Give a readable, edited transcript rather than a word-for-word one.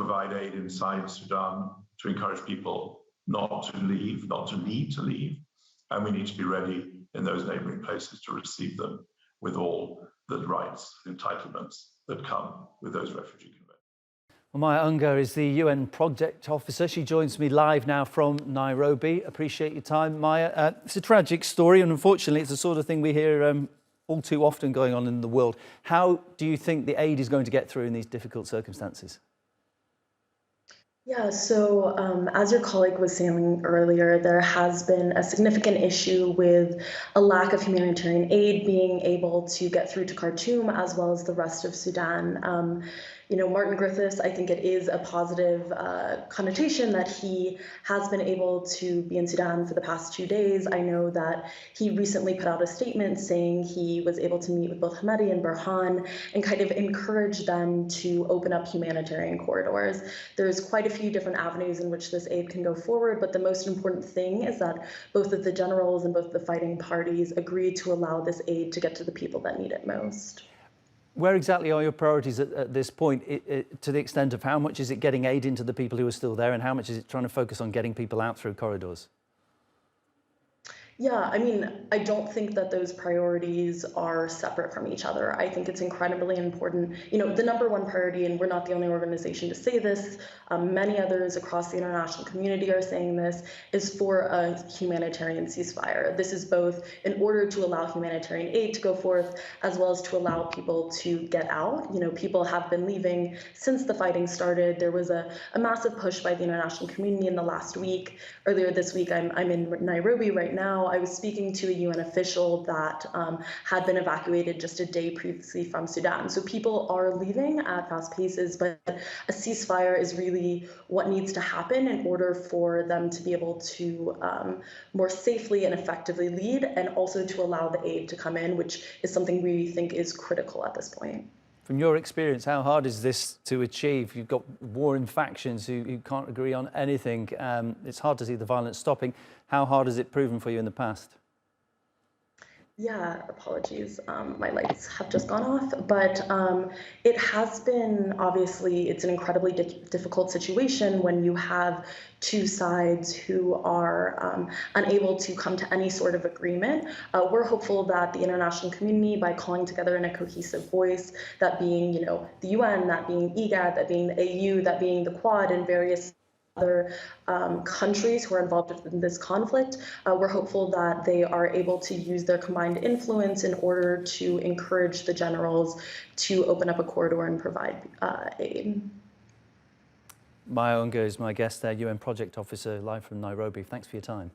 provide aid inside Sudan to encourage people not to leave, not to need to leave. And we need to be ready in those neighboring places to receive them with all the rights and entitlements that come with those refugee conventions. Well, Maya Ungar is the UN project officer. She joins me live now from Nairobi. Appreciate your time, Maya. It's a tragic story, and unfortunately it's the sort of thing we hear all too often going on in the world. How do you think the aid is going to get through in these difficult circumstances? Yeah, so as your colleague was saying earlier, there has been a significant issue with a lack of humanitarian aid being able to get through to Khartoum as well as the rest of Sudan. Martin Griffiths, I think it is a positive connotation that he has been able to be in Sudan for the past 2 days. I know that he recently put out a statement saying he was able to meet with both Hamadi and Burhan and kind of encourage them to open up humanitarian corridors. There's quite a few different avenues in which this aid can go forward, but the most important thing is that both of the generals and both the fighting parties agreed to allow this aid to get to the people that need it most. Where exactly are your priorities at this point, to the extent of how much is it getting aid into the people who are still there and how much is it trying to focus on getting people out through corridors? Yeah, I mean, I don't think that those priorities are separate from each other. I think it's incredibly important. The number one priority, and we're not the only organization to say this, many others across the international community are saying this, is for a humanitarian ceasefire. This is both in order to allow humanitarian aid to go forth, as well as to allow people to get out. People have been leaving since the fighting started. There was a massive push by the international community in the last week. Earlier this week, I'm in Nairobi right now. I was speaking to a UN official that had been evacuated just a day previously from Sudan. So people are leaving at fast paces, but a ceasefire is really what needs to happen in order for them to be able to more safely and effectively lead, and also to allow the aid to come in, which is something we think is critical at this point. From your experience, how hard is this to achieve? You've got warring factions who can't agree on anything. It's hard to see the violence stopping. How hard has it proven for you in the past? Yeah, apologies. My lights have just gone off, but it has been, obviously, it's an incredibly difficult situation when you have two sides who are unable to come to any sort of agreement. We're hopeful that the international community, by calling together in a cohesive voice, that being, the UN, that being IGAD, that being the AU, that being the Quad, and various other countries who are involved in this conflict, we're hopeful that they are able to use their combined influence in order to encourage the generals to open up a corridor and provide aid. Maya Ungar is my guest there, UN Project Officer, live from Nairobi. Thanks for your time.